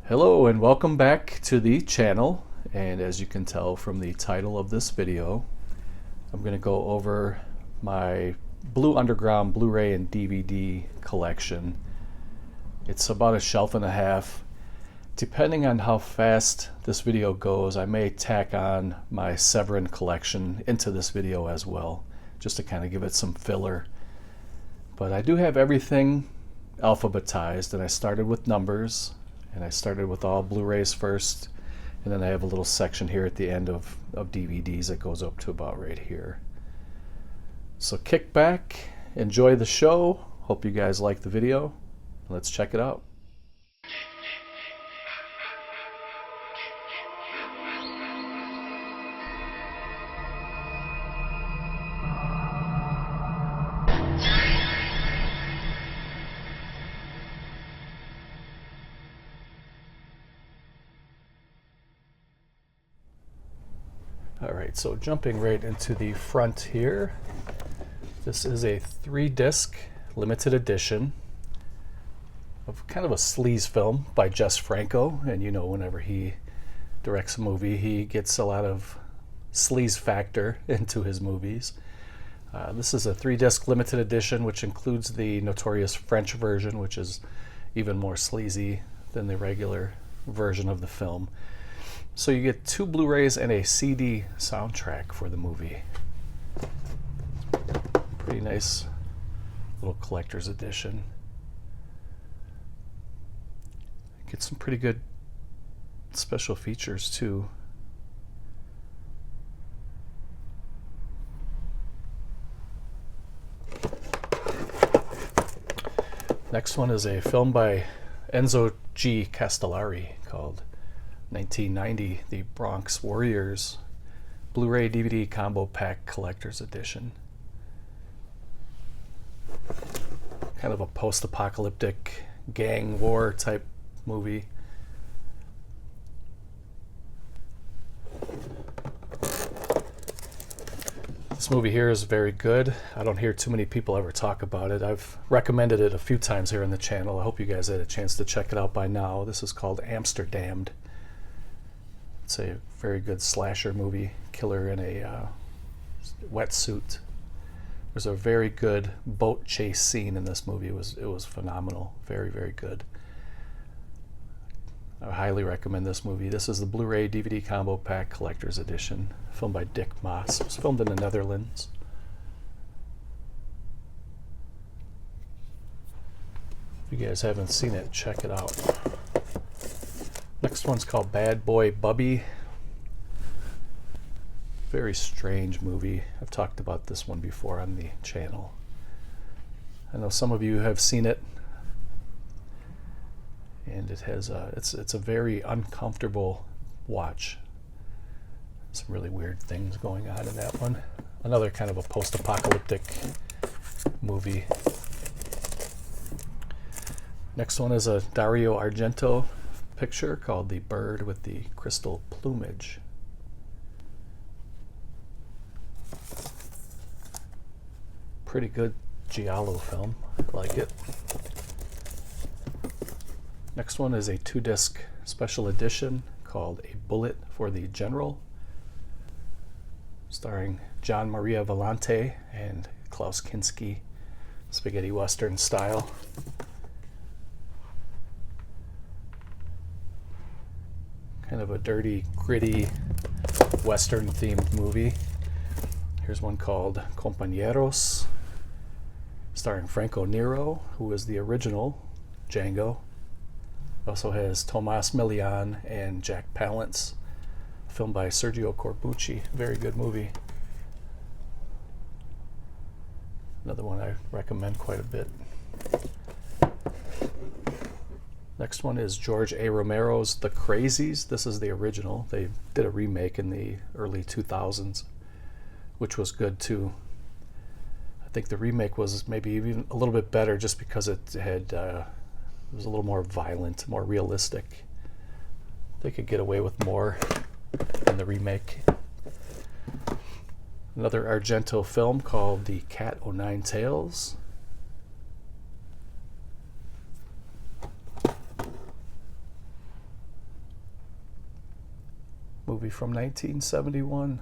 Hello and welcome back to the channel, and as you can tell from the title of this video, I'm going to go over my Blue Underground Blu-ray and DVD collection. It's about a shelf and a half. Depending on how fast this video goes, I may tack on my Severin collection into this video as well, just to kind of give it some filler. But I do have everything alphabetized, and I started with numbers. And I started with all Blu-rays first, and then I have a little section here at the end of DVDs that goes up to about right here. So kick back, enjoy the show. Hope you guys like the video. Let's check it out. Alright, so jumping right into the front here, this is a 3-disc limited edition of kind of a sleaze film by Jess Franco, and you know whenever he directs a movie he gets a lot of sleaze factor into his movies. This is a 3-disc limited edition which includes the notorious French version, which is even more sleazy than the regular version of the film. So you get 2 Blu-rays and a CD soundtrack for the movie. Pretty nice little collector's edition. Get some pretty good special features too. Next one is a film by Enzo G. Castellari called 1990, The Bronx Warriors, Blu-ray DVD Combo Pack Collector's Edition. Kind of a post-apocalyptic gang war type movie. This movie here is very good. I don't hear too many people ever talk about it. I've recommended it a few times here on the channel. I hope you guys had a chance to check it out by now. This is called Amsterdammed. It's a very good slasher movie, killer in a wetsuit. There's a very good boat chase scene in this movie. It was phenomenal. Very, very good. I highly recommend this movie. This is the Blu-ray DVD Combo Pack Collector's Edition, filmed by Dick Maas. It was filmed in the Netherlands. If you guys haven't seen it, check it out. Next one's called Bad Boy Bubby. Very strange movie. I've talked about this one before on the channel. I know some of you have seen it, and it has it's a very uncomfortable watch. Some really weird things going on in that one. Another kind of a post-apocalyptic movie. Next one is a Dario Argento picture called The Bird with the Crystal Plumage. Pretty good giallo film. I like it. Next one is a 2-disc special edition called A Bullet for the General, starring John Maria Volante and Klaus Kinski, spaghetti western style. Kind of a dirty, gritty, western-themed movie. Here's one called Compañeros, starring Franco Nero, who is the original Django. It also has Tomas Milian and Jack Palance, filmed by Sergio Corbucci. Very good movie. Another one I recommend quite a bit. Next one is George A. Romero's The Crazies. This is the original. They did a remake in the early 2000s, which was good too. I think the remake was maybe even a little bit better just because it had it was a little more violent, more realistic. They could get away with more in the remake. Another Argento film called The Cat O' Nine Tails. movie from 1971.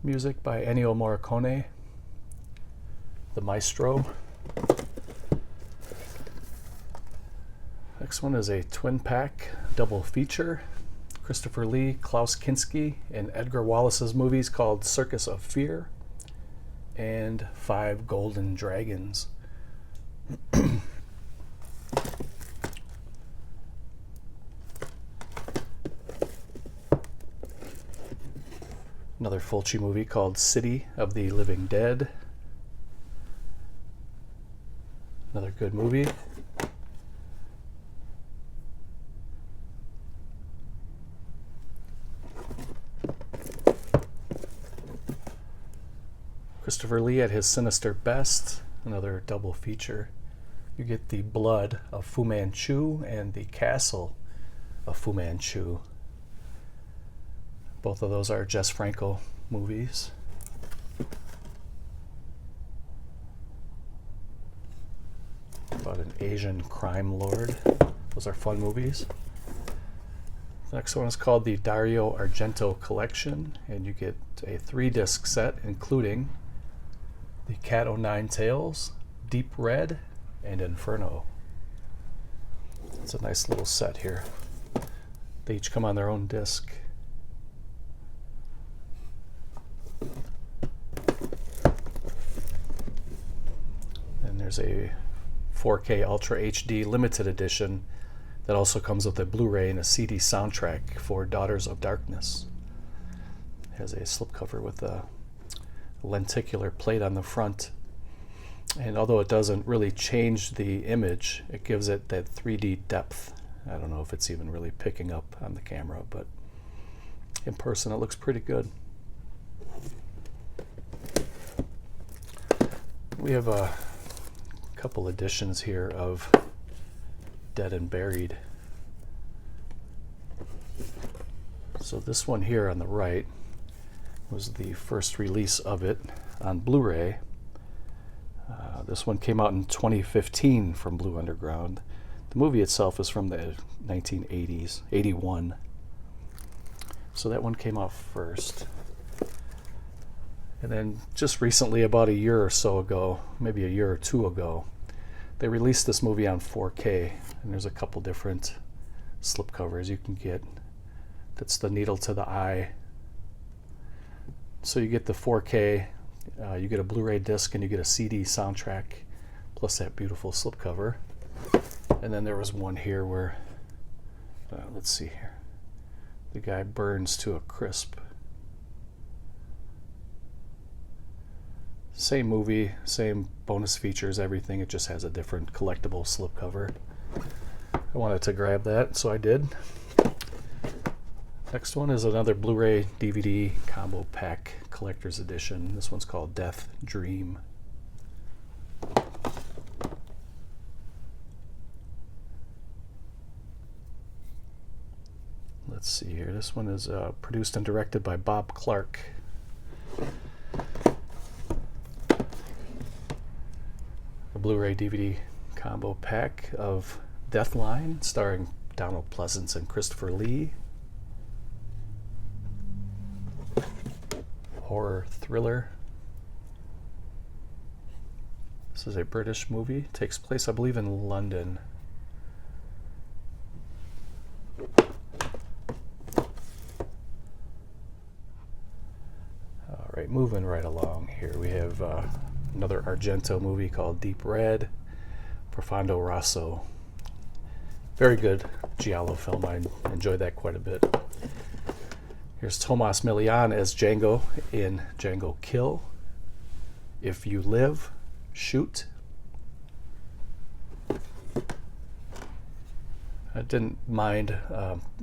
Music by Ennio Morricone, the maestro. Next one is a twin pack double feature. Christopher Lee, Klaus Kinski, and Edgar Wallace's movies called Circus of Fear and Five Golden Dragons. Another Fulci movie called City of the Living Dead. Another good movie. Christopher Lee at his sinister best, another double feature. You get The Blood of Fu Manchu and The Castle of Fu Manchu. Both of those are Jess Franco movies. About an Asian crime lord. Those are fun movies. The next one is called the Dario Argento Collection, and you get a 3-disc set including The Cat O' Nine Tails, Deep Red, and Inferno. It's a nice little set here. They each come on their own disc. And there's a 4K Ultra HD limited edition that also comes with a Blu-ray and a CD soundtrack for Daughters of Darkness. It has a slipcover with a lenticular plate on the front, and although it doesn't really change the image, it gives it that 3D depth. I don't know if it's even really picking up on the camera, but in person it looks pretty good. We have a couple editions here of Dead and Buried. So this one here on the right was the first release of it on Blu-ray. This one came out in 2015 from Blue Underground. The movie itself is from the 1980s, 81. So that one came out first. And then just recently, about a year or so ago, maybe a year or two ago, they released this movie on 4K, and there's a couple different slipcovers you can get. That's the needle to the eye. So you get the 4K, you get a Blu-ray disc, and you get a CD soundtrack, plus that beautiful slipcover. And then there was one here where, let's see here, the guy burns to a crisp. Same movie, same bonus features, everything. It just has a different collectible slipcover. I wanted to grab that, so I did. Next one is another Blu-ray DVD combo pack collector's edition. This one's called Death Dream. Let's see here. This one is produced and directed by Bob Clark. A Blu-ray DVD combo pack of Deathline, starring Donald Pleasence and Christopher Lee. Horror thriller. This is a British movie. It takes place, I believe, in London. All right, moving right along here. We have another Argento movie called Deep Red, Profondo Rosso. Very good giallo film. I enjoyed that quite a bit. Here's Tomas Milian as Django in Django Kill. If You Live, Shoot. I didn't mind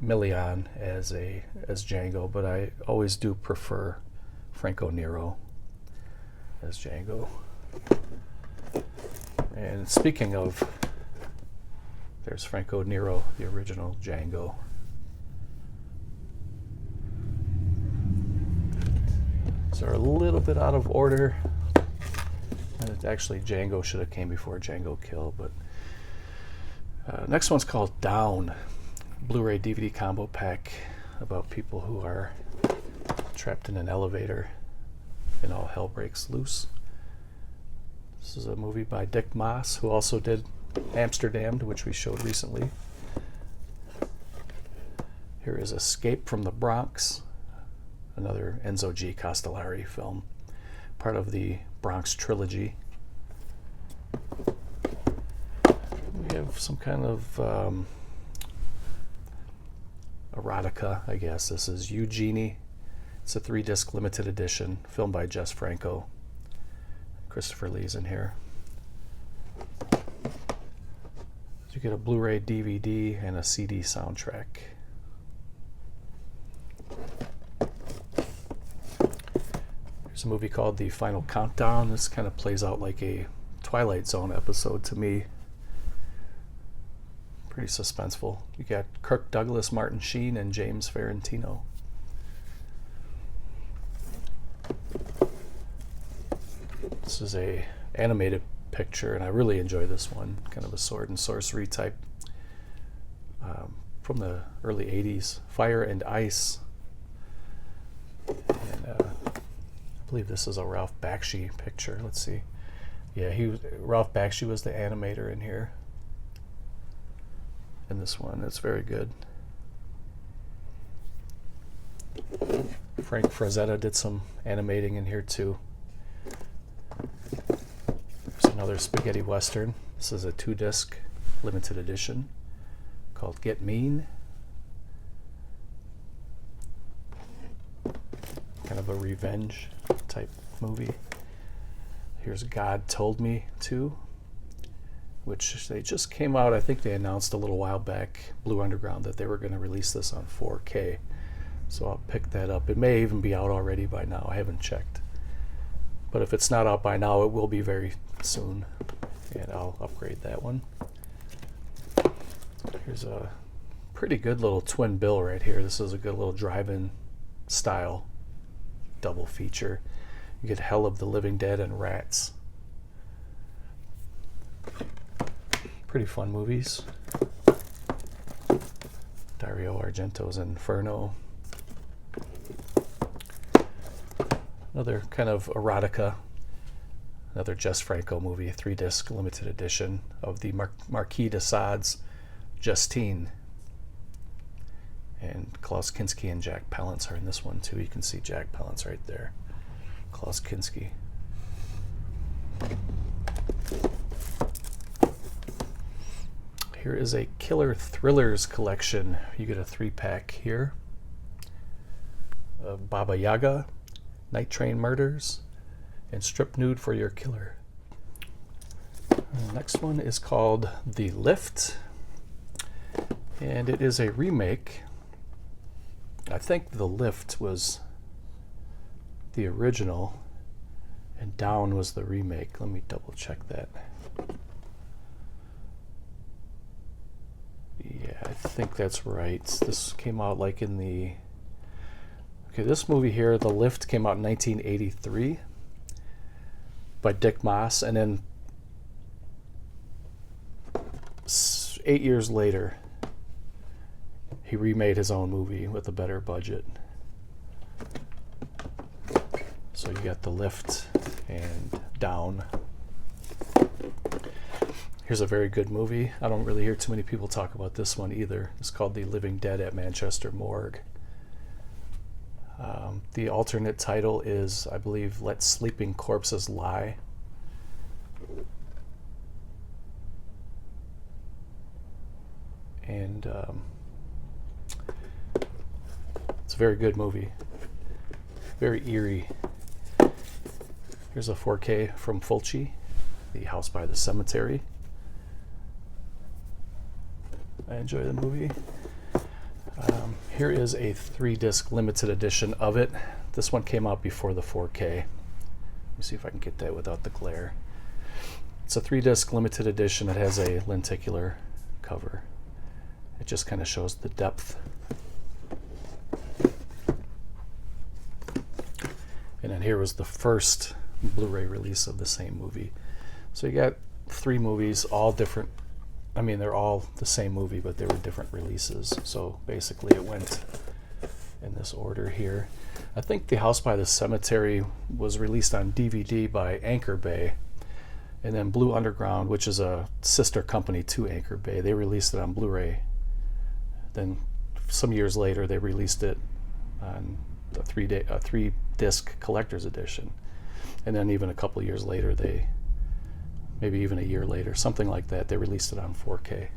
Milian as Django, but I always do prefer Franco Nero as Django. And speaking of, there's Franco Nero, the original Django. These are a little bit out of order. And actually, Django should have came before Django Kill, but Next one's called Down, Blu-ray DVD combo pack about people who are trapped in an elevator and all hell breaks loose. This is a movie by Dick Maas, who also did Amsterdam, which we showed recently. Here is Escape from the Bronx, another Enzo G. Castellari film, part of the Bronx trilogy. We have some kind of erotica, I guess. This is Eugenie. It's a 3-disc limited edition, filmed by Jess Franco. Christopher Lee's in here. You get a Blu-ray DVD and a CD soundtrack. There's a movie called The Final Countdown. This kind of plays out like a Twilight Zone episode to me. Pretty suspenseful. You got Kirk Douglas, Martin Sheen, and James Ferrantino. This is a animated picture, and I really enjoy this one. Kind of a sword and sorcery type from the early 80s. Fire and Ice. And I believe this is a Ralph Bakshi picture. Let's see. Yeah, Ralph Bakshi was the animator in here. In this one, it's very good. Frank Frazetta did some animating in here too. There's another spaghetti western. This is a 2-disc limited edition called Get Mean. Kind of a revenge type movie. Here's God Told Me To, which they just came out. I think they announced a little while back, Blue Underground, that they were going to release this on 4K. So I'll pick that up. It may even be out already by now. I haven't checked. But if it's not out by now, it will be very soon. And I'll upgrade that one. Here's a pretty good little twin bill right here. This is a good little drive-in style double feature. You get Hell of the Living Dead and Rats. Pretty fun movies. Dario Argento's Inferno. Another kind of erotica. Another Jess Franco movie, a 3-disc limited edition of the Marquis de Sade's Justine. And Klaus Kinski and Jack Palance are in this one too. You can see Jack Palance right there. Klaus Kinski. Here is a Killer Thrillers collection. You get a 3-pack here. Baba Yaga, Night Train Murders, and Strip Nude for Your Killer. The next one is called The Lift, and it is a remake. I think The Lift was the original and Down was the remake. Let me double check that. Yeah, I think that's right. This came out like in the... Okay, this movie here, The Lift, came out in 1983 by Dick Maas, and then 8 years later, he remade his own movie with a better budget. So you got The Lift and Down. Here's a very good movie. I don't really hear too many people talk about this one either. It's called The Living Dead at Manchester Morgue. The alternate title is, I believe, Let Sleeping Corpses Lie. And it's a very good movie. Very eerie. Here's a 4K from Fulci, The House by the Cemetery. I enjoy the movie. Here is a 3-disc limited edition of it. This one came out before the 4K. Let me see if I can get that without the glare. It's a 3-disc limited edition. It has a lenticular cover. It just kind of shows the depth. And then here was the first Blu-ray release of the same movie. So you got 3 movies, all different I mean, they're all the same movie, but they were different releases. So basically it went in this order here. I think The House by the Cemetery was released on DVD by Anchor Bay. And then Blue Underground, which is a sister company to Anchor Bay, they released it on Blu-ray. Then some years later, they released it on a three-disc collector's edition. And then even a couple of years later, maybe even a year later, something like that, they released it on 4K.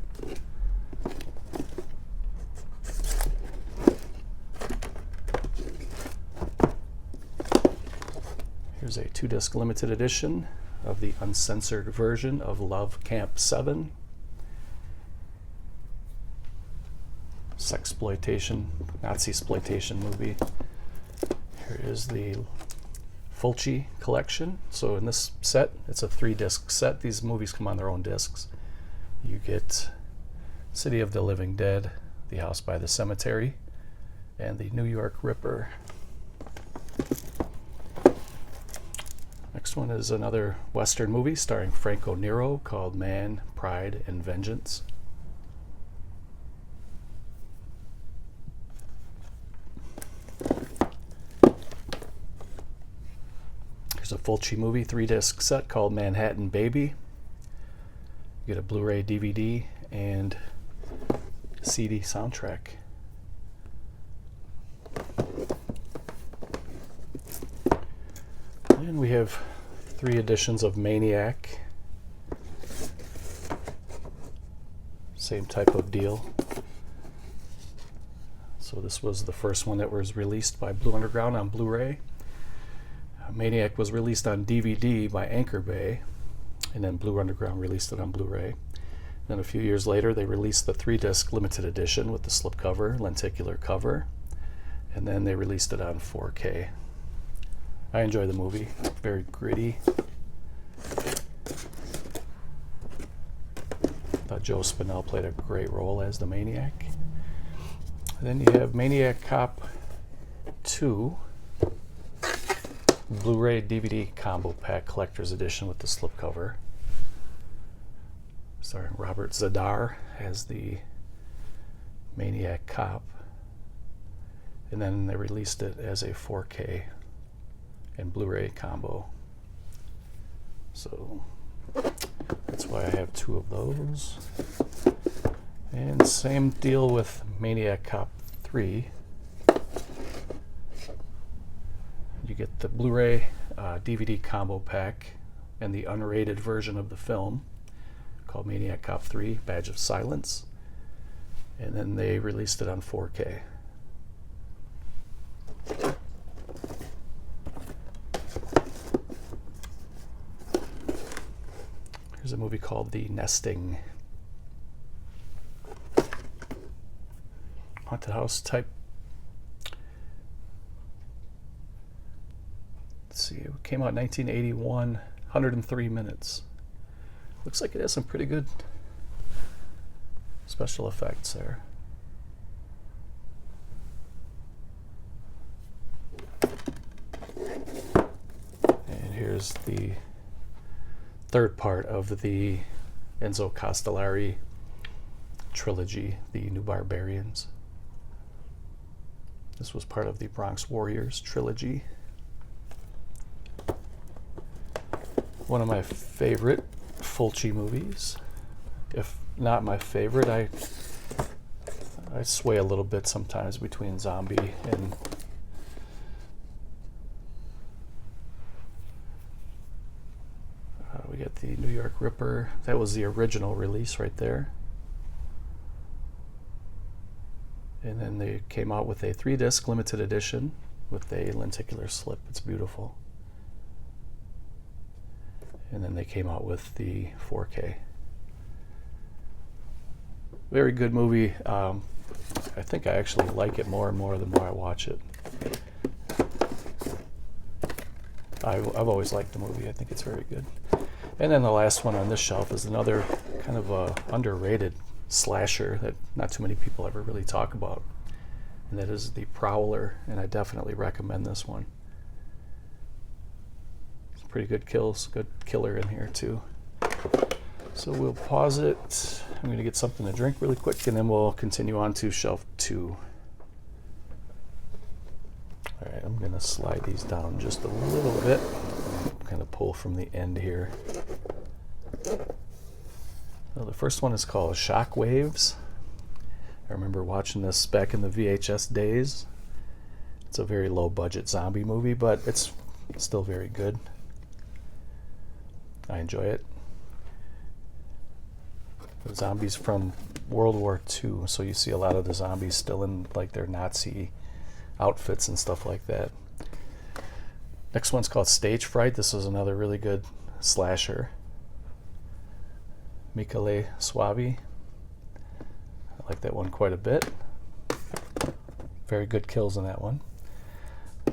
Here's a 2-disc limited edition of the uncensored version of Love Camp 7. Sexploitation, Nazi-sploitation movie. Here is the Fulci collection. So in this set, it's a 3-disc set. These movies come on their own discs. You get City of the Living Dead, The House by the Cemetery, and the New York Ripper. Next one is another Western movie starring Franco Nero called Man, Pride, and Vengeance. Here's a Fulci movie 3-disc set called Manhattan Baby. You get a Blu-ray, DVD, and CD soundtrack. And we have 3 editions of Maniac. Same type of deal. So this was the first one that was released by Blue Underground on Blu-ray. Maniac was released on DVD by Anchor Bay, and then Blue Underground released it on Blu-ray. Then a few years later, they released the 3-disc limited edition with the slipcover, lenticular cover, and then they released it on 4K. I enjoy the movie. Very gritty. Thought Joe Spinell played a great role as the Maniac. And then you have Maniac Cop 2, Blu-ray DVD combo pack collector's edition with the slipcover. Starring Robert Zadar as the Maniac Cop. And then they released it as a 4K and Blu-ray combo. So that's why I have 2 of those. And same deal with Maniac Cop 3. You get the Blu-ray DVD combo pack and the unrated version of the film called Maniac Cop 3, Badge of Silence. And then they released it on 4K. Here's a movie called The Nesting. Haunted house type. Let's see, it came out in 1981, 103 minutes. Looks like it has some pretty good special effects there. And here's the third part of the Enzo Castellari trilogy, The New Barbarians. This was part of the Bronx Warriors trilogy. One of my favorite Fulci movies. If not my favorite, I sway a little bit sometimes between zombie and we got the New York Ripper. That was the original release right there. And then they came out with a 3-disc limited edition with a lenticular slip. It's beautiful. And then they came out with the 4K. Very good movie. I think I actually like it more and more the more I watch it. I've always liked the movie. I think it's very good. And then the last one on this shelf is another kind of a underrated slasher that not too many people ever really talk about. And that is The Prowler, and I definitely recommend this one. Pretty good kills, good killer in here too. So we'll pause it. I'm going to get something to drink really quick, and then we'll continue on to shelf 2. All right, I'm going to slide these down just a little bit. Kind of pull from the end here. Well, the first one is called Shock Waves. I remember watching this back in the VHS days. It's a very low budget zombie movie, but it's still very good. I enjoy it. The zombies from World War II, so you see a lot of the zombies still in like their Nazi outfits and stuff like that. Next one's called Stage Fright. This is another really good slasher. Michele Soavi. I like that one quite a bit. Very good kills in that one.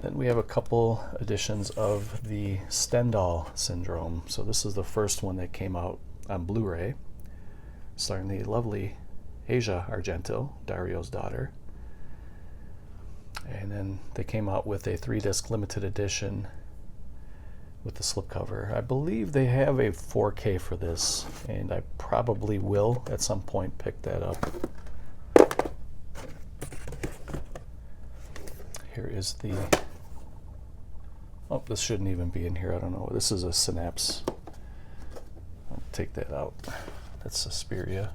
Then we have a couple editions of the Stendhal Syndrome. So this is the first one that came out on Blu-ray, starring the lovely Asia Argento, Dario's daughter. And then they came out with a 3-disc limited edition with the slipcover. I believe they have a 4K for this, and I probably will at some point pick that up. Here is the... Oh, this shouldn't even be in here. I don't know. This is a Synapse. I'll take that out. That's Suspiria.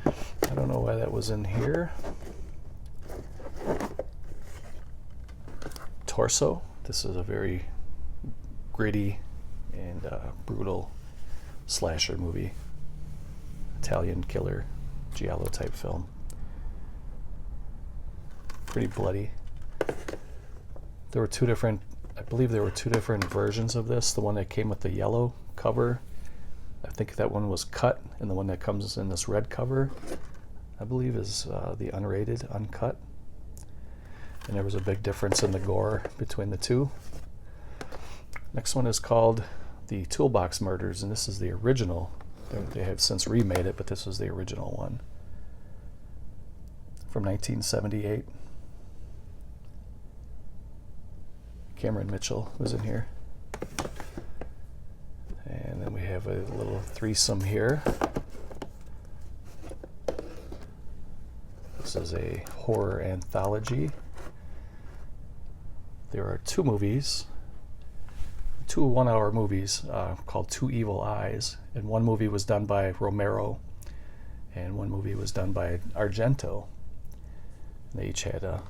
I don't know why that was in here. Torso. This is a very gritty and brutal slasher movie. Italian killer, giallo type film. Pretty bloody. There were two different, I believe there were 2 different versions of this. The one that came with the yellow cover, I think that one was cut, and the one that comes in this red cover, I believe is the unrated, uncut. And there was a big difference in the gore between the two. Next one is called The Toolbox Murders, and this is the original. They have since remade it, but this was the original one from 1978. Cameron Mitchell was in here. And then we have a little threesome here. This is a horror anthology. There are 2 movies, 2 one-hour movies called Two Evil Eyes. And one movie was done by Romero, and one movie was done by Argento. They each had a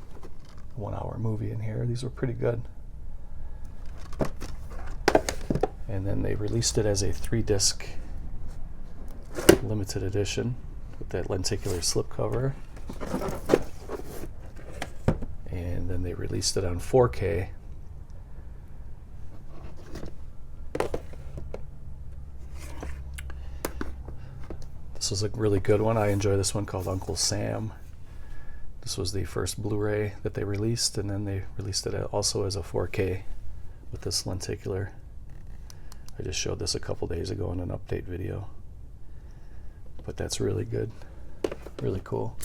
1-hour movie in here. These were pretty good. And then they released it as a 3-disc limited edition with that lenticular slipcover. And then they released it on 4K. This is a really good one. I enjoy this one, called Uncle Sam. This was the first Blu-ray that they released, and then they released it also as a 4K with this lenticular. I just showed this a couple days ago in an update video, but that's really good, really cool.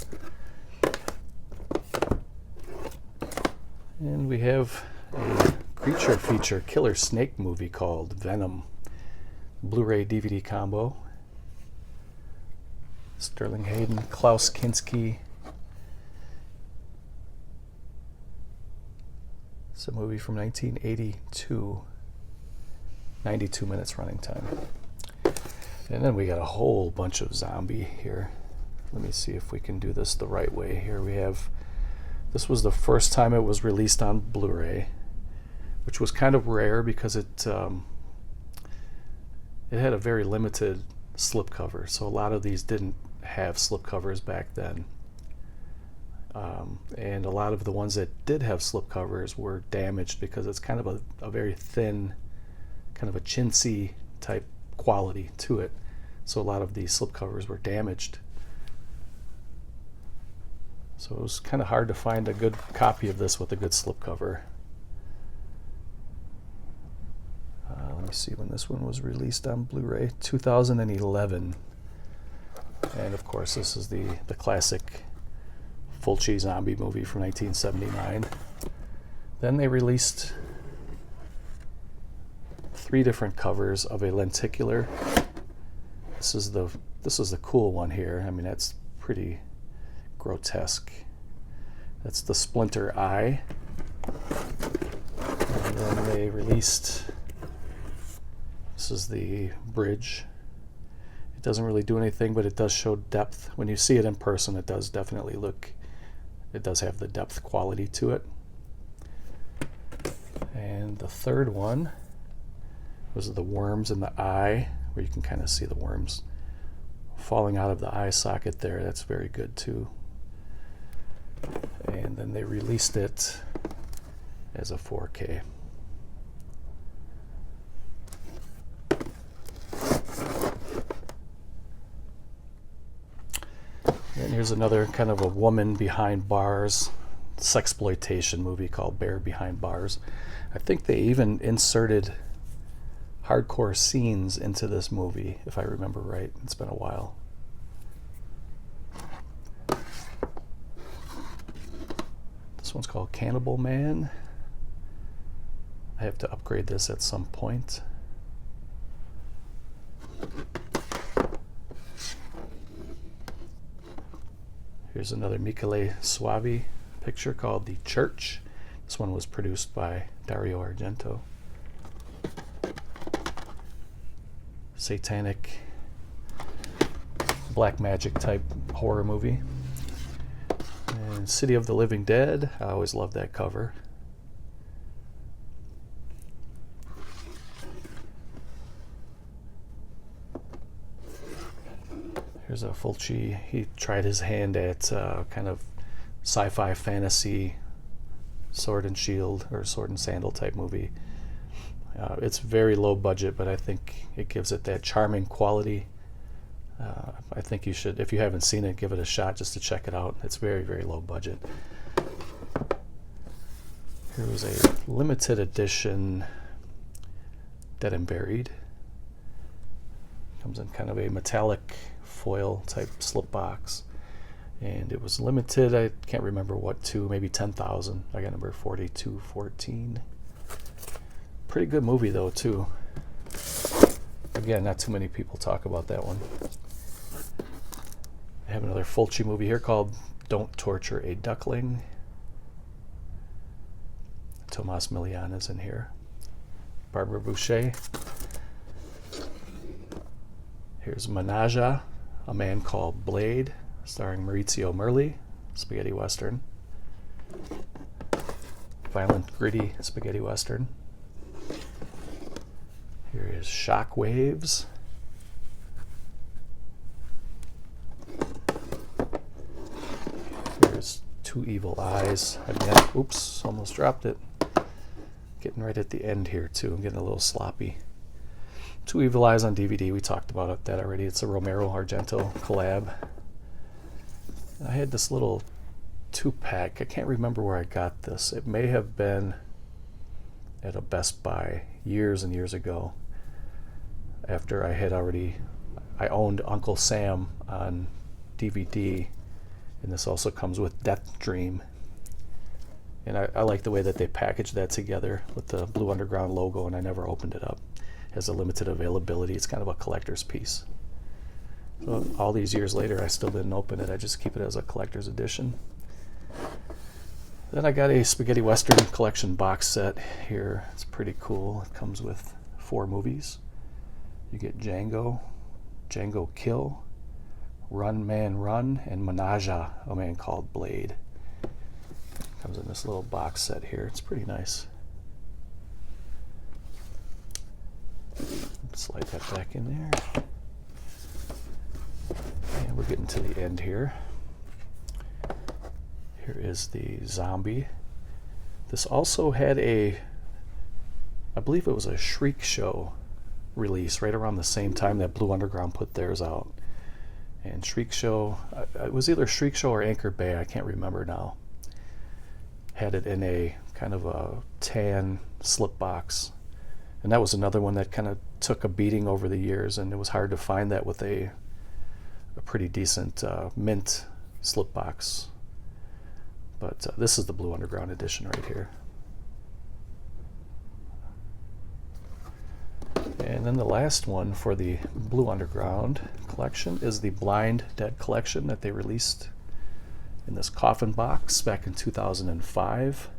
And we have a creature feature killer snake movie called Venom, Blu-ray DVD combo. Sterling Hayden, Klaus Kinski. It's a movie from 1982. 92 minutes running time. And then we got a whole bunch of zombie here. Let me see if we can do this the right way. Here we have, this was the first time it was released on Blu-ray, which was kind of rare because it had a very limited slipcover. So a lot of these didn't have slipcovers back then. And a lot of the ones that did have slipcovers were damaged because it's kind of a very thin, kind of a chintzy type quality to it. So a lot of these slipcovers were damaged. So it was kind of hard to find a good copy of this with a good slipcover. Let me see when this one was released on Blu-ray. 2011. And of course this is the classic Fulci zombie movie from 1979. Then they released 3 different covers of a lenticular This is the cool one here. I mean, that's pretty grotesque. That's the Splinter Eye. And then they released, this is the bridge. It doesn't really do anything, but it does show depth. When you see it in person, it does definitely look, it does have the depth quality to it. And the third one was the worms in the eye, where you can kind of see the worms falling out of the eye socket there. That's very good too. And then they released it as a 4K. And here's another kind of a woman behind bars sexploitation movie called Bear Behind Bars. I think they even inserted hardcore scenes into this movie, if I remember right. It's been a while. This one's called Cannibal Man. I have to upgrade this at some point. Here's another Michele Soavi picture called The Church. This one was produced by Dario Argento. Satanic black magic type horror movie. And City of the Living Dead. I always love that cover. Here's a Fulci. He tried his hand at kind of sci-fi fantasy sword and shield or sword and sandal type movie. It's very low budget, but I think it gives it that charming quality. I think you should, if you haven't seen it, give it a shot just to check it out. It's very, very low budget. Here was a limited edition Dead and Buried. Comes in kind of a metallic foil type slip box. And it was limited, I can't remember what to, maybe 10,000. I got number 4214. Pretty good movie though too. Again, not too many people talk about that one. I have another Fulci movie here called Don't Torture a Duckling. Tomas Milian is in here. Barbara Boucher. Here's Menaja, A Man Called Blade, starring Maurizio Merli, spaghetti western. Violent, gritty spaghetti western. Here is Shockwaves. Here's Two Evil Eyes. Again, oops, almost dropped it. Getting right at the end here too. I'm getting a little sloppy. Two Evil Eyes on DVD. We talked about that already. It's a Romero Argento collab. I had this little 2-pack. I can't remember where I got this. It may have been at a Best Buy years and years ago, after I owned Uncle Sam on DVD, and this also comes with Death Dream. And I like the way that they packaged that together with the Blue Underground logo, and I never opened it up. It has a limited availability. It's kind of a collector's piece. So all these years later, I still didn't open it. I just keep it as a collector's edition. Then I got a Spaghetti Western collection box set here. It's pretty cool. It comes with 4 movies. You get Django, Django Kill, Run Man Run, and Menaja, A Man Called Blade. Comes in this little box set here. It's pretty nice. Slide that back in there. And we're getting to the end here. Here is the Zombie. This also had I believe it was a Shriek Show release right around the same time that Blue Underground put theirs out. And Shriek Show, it was either Shriek Show or Anchor Bay, I can't remember now. Had it in a kind of a tan slip box. And that was another one that kind of took a beating over the years, and it was hard to find that with a pretty decent mint slip box. But this is the Blue Underground edition right here. And then the last one for the Blue Underground collection is the Blind Dead collection that they released in this coffin box back in 2005.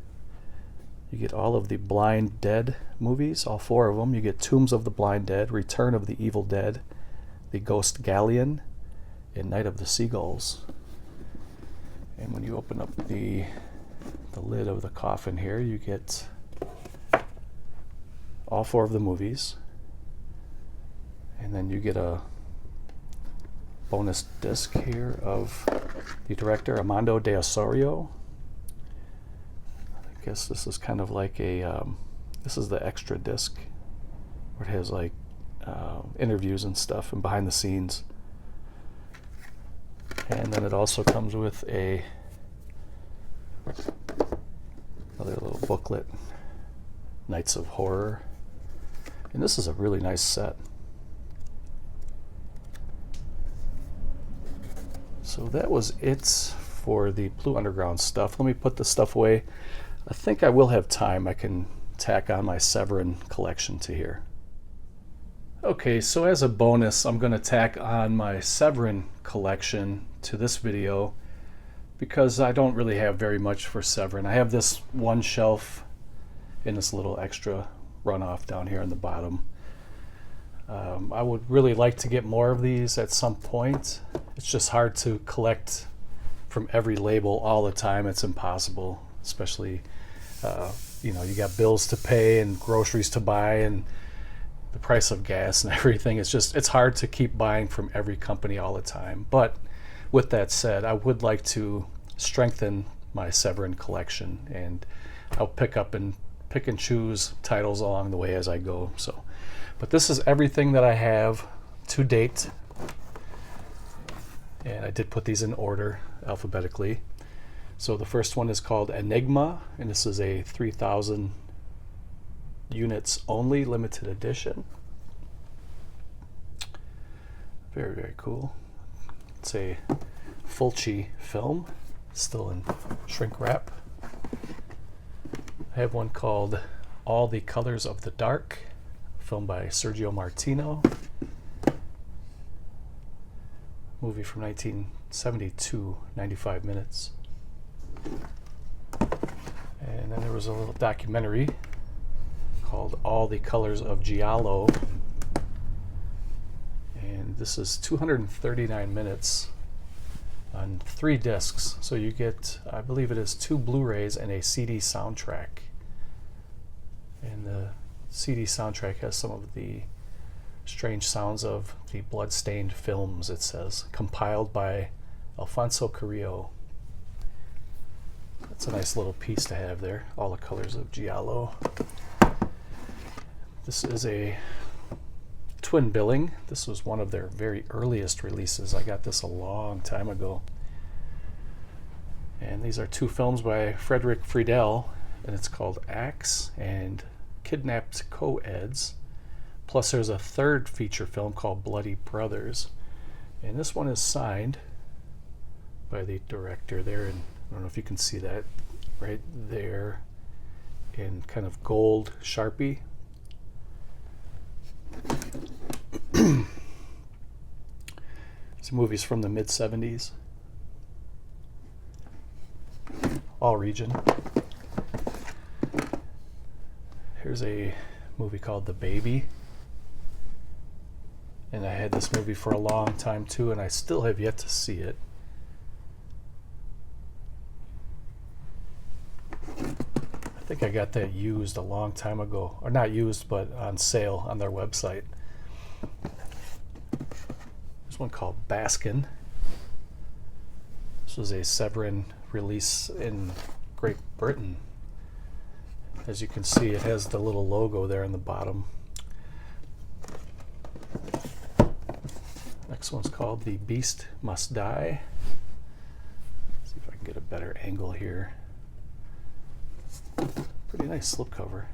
You get all of the Blind Dead movies, all 4 of them. You get Tombs of the Blind Dead, Return of the Evil Dead, The Ghost Galleon, and Night of the Seagulls. And when you open up the lid of the coffin here, you get all 4 of the movies. And then you get a bonus disc here of the director Armando de Osorio. I guess this is kind of like a, this is the extra disc where it has like interviews and stuff and behind the scenes. And then it also comes with another little booklet, Nights of Horror. And this is a really nice set. So that was it for the Blue Underground stuff. Let me put this stuff away. I think I will have time. I can tack on my Severin collection to here. Okay, so as a bonus, I'm going to tack on my Severin collection to this video because I don't really have very much for Severin. I have this one shelf and this little extra runoff down here on the bottom. I would really like to get more of these at some point. It's just hard to collect from every label all the time. It's impossible, especially you know, you got bills to pay and groceries to buy and the price of gas and everything. It's hard to keep buying from every company all the time. But with that said, I would like to strengthen my Severin collection, and I'll pick and choose titles along the way as I go. So, but this is everything that I have to date, and I did put these in order alphabetically. So the first one is called Enigma, and this is a 3,000 units only limited edition. Very, very cool. It's a Fulci film, still in shrink wrap. I have one called All the Colors of the Dark, filmed by Sergio Martino. Movie from 1972, 95 minutes. And then there was a little documentary called All the Colors of Giallo. And this is 239 minutes on 3 discs. So you get, I believe it is 2 Blu-rays and a CD soundtrack. And the CD soundtrack has some of the strange sounds of the blood-stained films, it says, compiled by Alfonso Carrillo. That's a nice little piece to have there, All the Colors of Giallo. This is a twin billing. This was one of their very earliest releases. I got this a long time ago. And these are 2 films by Frederick Friedel, and it's called Axe and Kidnapped Co-Eds. Plus there's a 3rd feature film called Bloody Brothers. And this one is signed by the director there, and I don't know if you can see that right there in kind of gold Sharpie. This movie's from the mid-70s. All region. Here's a movie called The Baby. And I had this movie for a long time too, and I still have yet to see it. I think I got that used a long time ago. Or not used, but on sale on their website. There's one called Baskin. This was a Severin release in Great Britain. As you can see, it has the little logo there in the bottom. Next one's called The Beast Must Die. Let's see if I can get a better angle here. Pretty nice slipcover.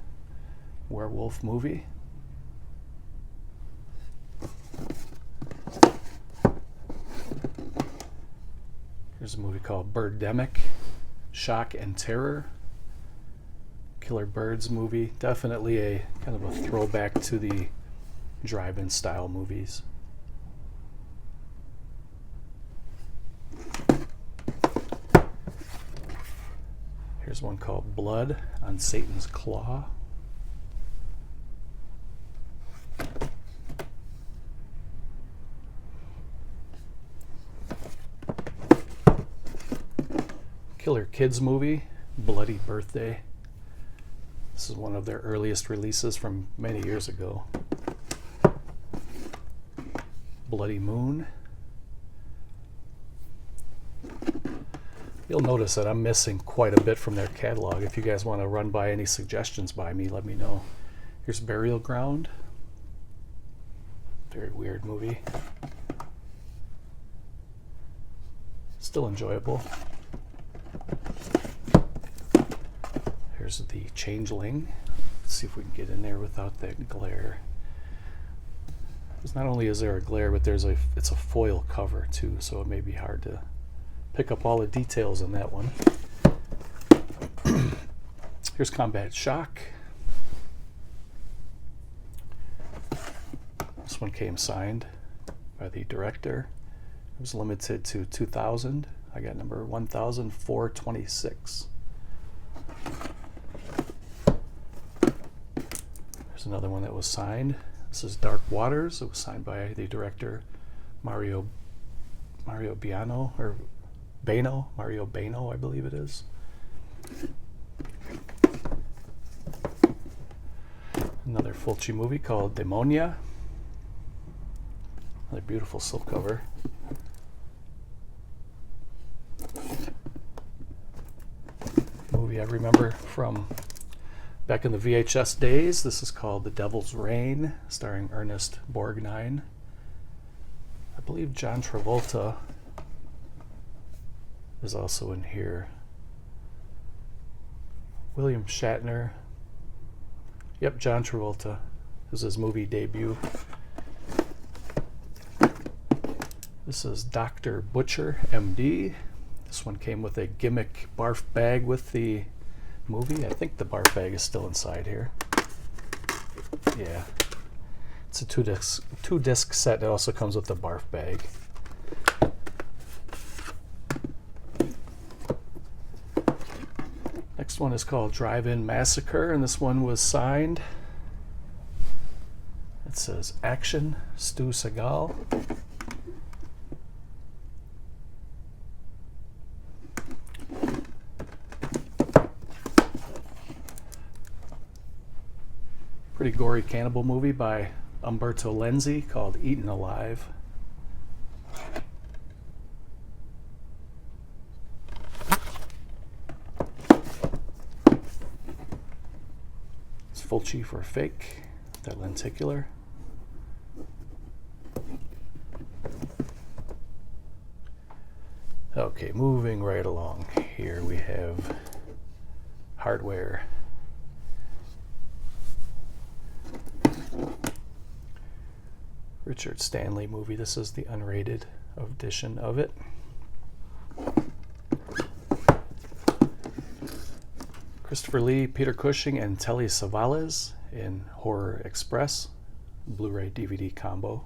Werewolf movie. Here's a movie called Birdemic, Shock and Terror. Killer Birds movie. Definitely a kind of a throwback to the drive-in style movies. Here's one called Blood on Satan's Claw. Killer Kids movie, Bloody Birthday. This is one of their earliest releases from many years ago. Bloody Moon. You'll notice that I'm missing quite a bit from their catalog. If you guys want to run by any suggestions by me, let me know. Here's Burial Ground. Very weird movie. Still enjoyable. Here's The Changeling. Let's see if we can get in there without that glare. Because not only is there a glare, but it's a foil cover too, so it may be hard to pick up all the details in that one. Here's Combat Shock. This one came signed by the director. It was limited to 2,000. I got number 1,426. There's another one that was signed. This is Dark Waters. It was signed by the director Mario Bano, I believe it is. Another Fulci movie called Demonia. Another beautiful slipcover. Movie I remember from back in the VHS days. This is called The Devil's Reign, starring Ernest Borgnine. I believe John Travolta is also in here. William Shatner. Yep, John Travolta. This is his movie debut. This is Dr. Butcher, MD. This one came with a gimmick barf bag with the movie. I think the barf bag is still inside here. Yeah. It's a two disc set. It also comes with the barf bag. Next one is called Drive-In Massacre, and this one was signed. It says Action, Stu Seagal. Pretty gory cannibal movie by Umberto Lenzi called Eaten Alive. It's Fulci for Fake, that lenticular. Okay, moving right along. Here we have Hardware. Richard Stanley movie. This is the unrated edition of it. Christopher Lee, Peter Cushing, and Telly Savalas in Horror Express, Blu-ray DVD combo.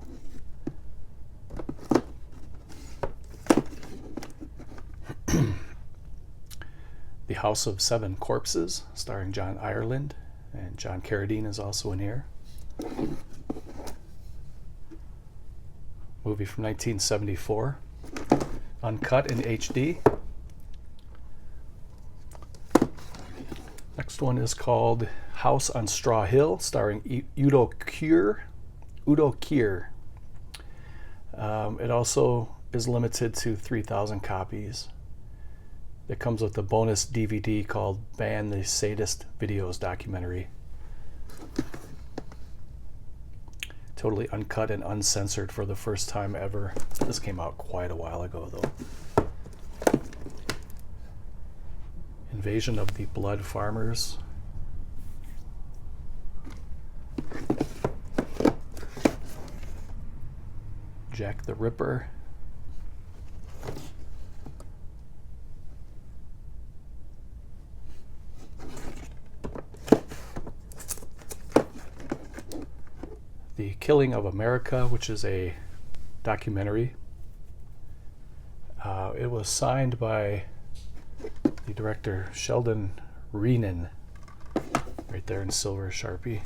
The House of Seven Corpses, starring John Ireland, and John Carradine is also in here. Movie from 1974, uncut in HD. Next one is called House on Straw Hill, starring Udo Kier. It also is limited to 3,000 copies. It comes with a bonus DVD called Ban the Sadist Videos documentary. Totally uncut and uncensored for the first time ever. This came out quite a while ago, though. Invasion of the Blood Farmers. Jack the Ripper. The Killing of America, which is a documentary. It was signed by the director Sheldon Reenan, right there in silver Sharpie.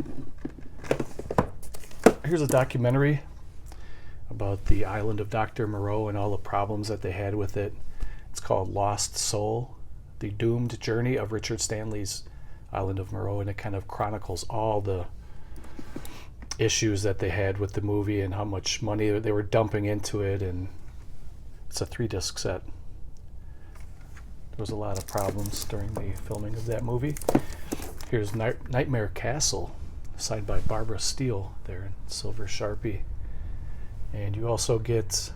Here's a documentary about the island of Dr. Moreau and all the problems that they had with it. It's called Lost Soul, The Doomed Journey of Richard Stanley's Island of Moreau, and it kind of chronicles all the issues that they had with the movie and how much money they were dumping into it. And it's a 3-disc set. There was a lot of problems during the filming of that movie. Here's Nightmare Castle, signed by Barbara Steele there in silver Sharpie. And you also get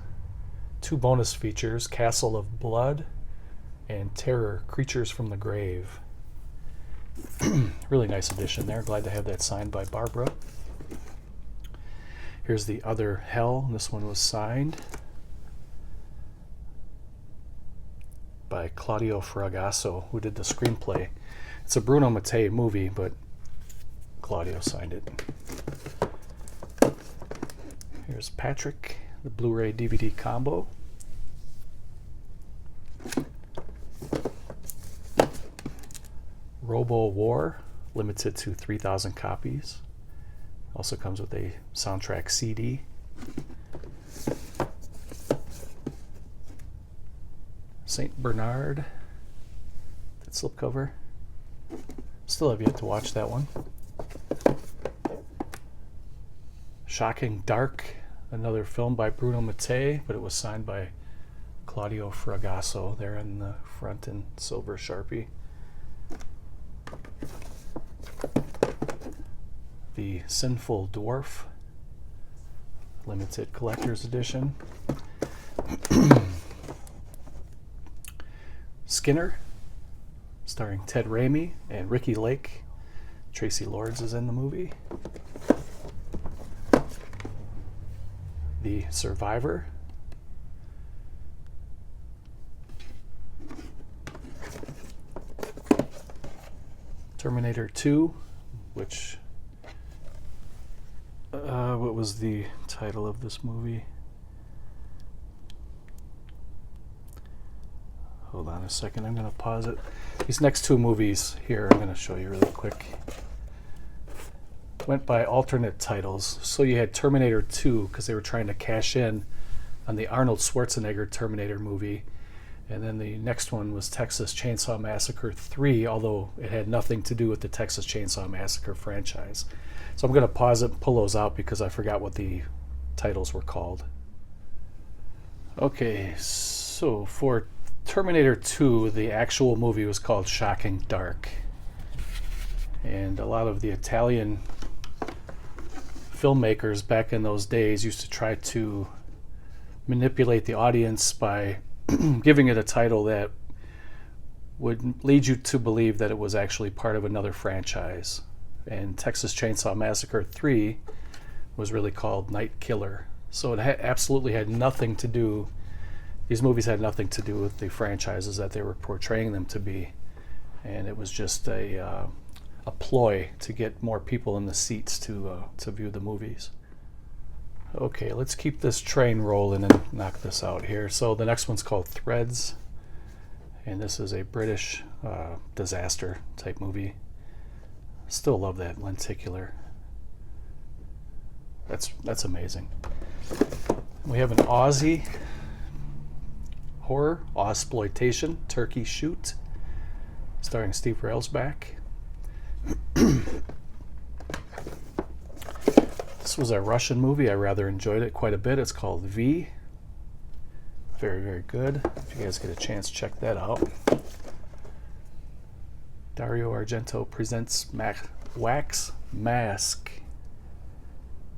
2 bonus features, Castle of Blood and Terror, Creatures from the Grave. Really nice edition there. Glad to have that signed by Barbara. Here's The Other Hell. This one was signed by Claudio Fragasso, who did the screenplay. It's a Bruno Mattei movie, but Claudio signed it. Here's Patrick, the Blu-ray DVD combo. Robo War, limited to 3,000 copies. Also comes with a soundtrack CD. Saint Bernard, that slipcover. Still have yet to watch that one. Shocking Dark, another film by Bruno Mattei, but it was signed by Claudio Fragasso there in the front in silver Sharpie. The Sinful Dwarf, limited collector's edition. Skinner, starring Ted Raimi and Ricky Lake. Tracy Lords is in the movie. The Survivor. Terminator 2, which what was the title of this movie? Hold on a second, I'm going to pause it. These next 2 movies here I'm going to show you really quick. Went by alternate titles. So you had Terminator 2, because they were trying to cash in on the Arnold Schwarzenegger Terminator movie. And then the next one was Texas Chainsaw Massacre 3, although it had nothing to do with the Texas Chainsaw Massacre franchise. So I'm going to pause it and pull those out because I forgot what the titles were called. Okay, so for Terminator 2, the actual movie was called Shocking Dark. And a lot of the Italian filmmakers back in those days used to try to manipulate the audience by giving it a title that would lead you to believe that it was actually part of another franchise. And Texas Chainsaw Massacre 3 was really called Night Killer. So it absolutely had nothing to do, these movies had nothing to do with the franchises that they were portraying them to be. And it was just a ploy to get more people in the seats to view the movies. Okay, let's keep this train rolling and knock this out here. So the next one's called Threads, and this is a British disaster type movie. Still love that lenticular. That's amazing. We have an Aussie horror, Ozploitation, Turkey Shoot, starring Steve Railsback. This was a Russian movie. I rather enjoyed it quite a bit. It's called V. Very, very good. If you guys get a chance, check that out. Dario Argento presents Wax Mask.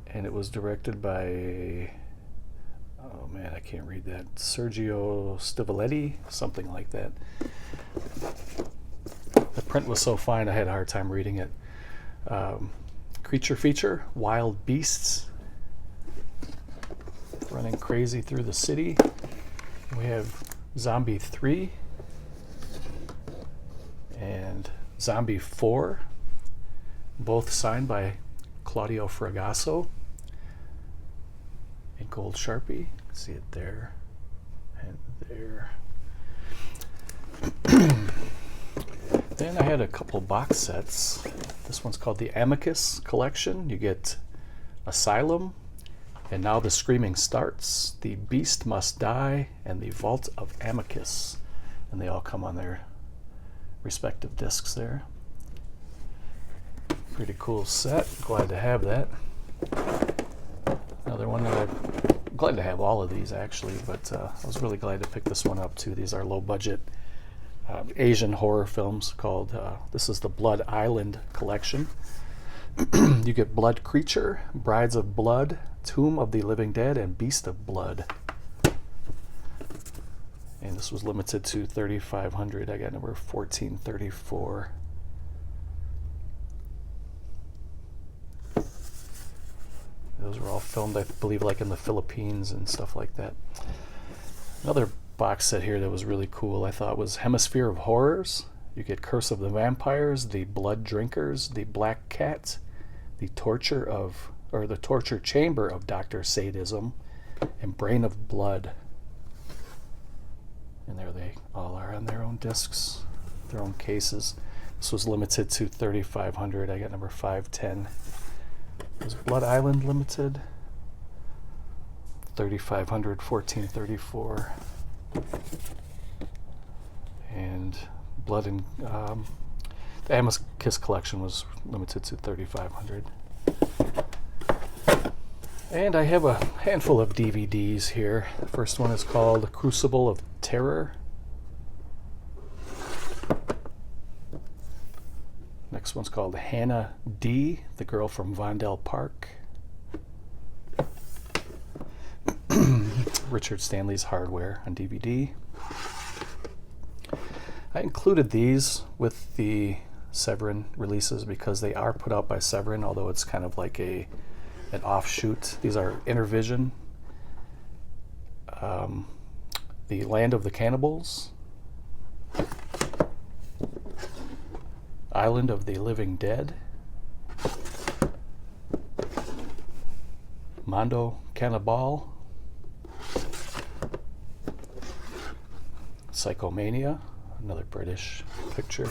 And it was directed by, oh man, I can't read that, Sergio Stivoletti, something like that. The print was so fine I had a hard time reading it. Creature feature, Wild Beasts, running crazy through the city. We have Zombie 3 and Zombie 4, both signed by Claudio Fragasso. gold Sharpie. See it there and there. Then I had a couple box sets. This one's called the Amicus Collection. You get Asylum, and Now the Screaming Starts, The Beast Must Die, and The Vault of Amicus. And they all come on their respective discs there. Pretty cool set. Glad to have that. Another one that I'm glad to have all of these actually, but I was really glad to pick this one up too. These are low budget Asian horror films called, this is the Blood Island collection. You get Blood Creature, Brides of Blood, Tomb of the Living Dead, and Beast of Blood. And this was limited to 3,500. I got number 1434. Those were all filmed, I believe, like in the Philippines and stuff like that. Another box set here that was really cool, I thought, was Hemisphere of Horrors. You get Curse of the Vampires, The Blood Drinkers, The Black Cat, The Torture Chamber of Dr. Sadism, and Brain of Blood. And there they all are on their own discs, their own cases. This was limited to 3,500. I got number 510. Was Blood Island limited? 3,500, 1434. And Blood and the Amicus collection was limited to 3,500. And I have a handful of DVDs here. The first one is called Crucible of Terror. Next one's called Hannah D., the girl from Vondel Park. Richard Stanley's Hardware on DVD. I included these with the Severin releases because they are put out by Severin, although it's kind of like an offshoot. These are Intervision, The Land of the Cannibals, Island of the Living Dead, Mondo Cannibal, Psychomania, another British picture,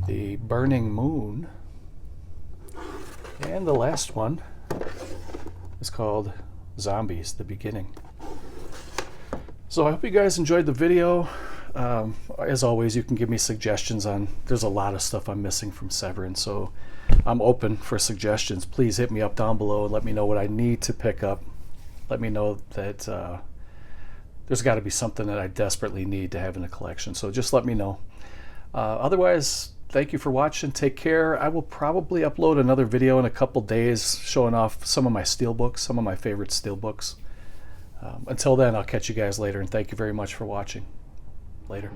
The Burning Moon, and the last one is called Zombies, The Beginning. So I hope you guys enjoyed the video. As always, you can give me suggestions on, there's a lot of stuff I'm missing from Severin, so I'm open for suggestions. Please hit me up down below and let me know what I need to pick up. Let me know that there's got to be something that I desperately need to have in a collection, so just let me know. Otherwise, thank you for watching. Take care. I will probably upload another video in a couple days showing off some of my steelbooks, some of my favorite steelbooks. Until then, I'll catch you guys later, and thank you very much for watching. Later.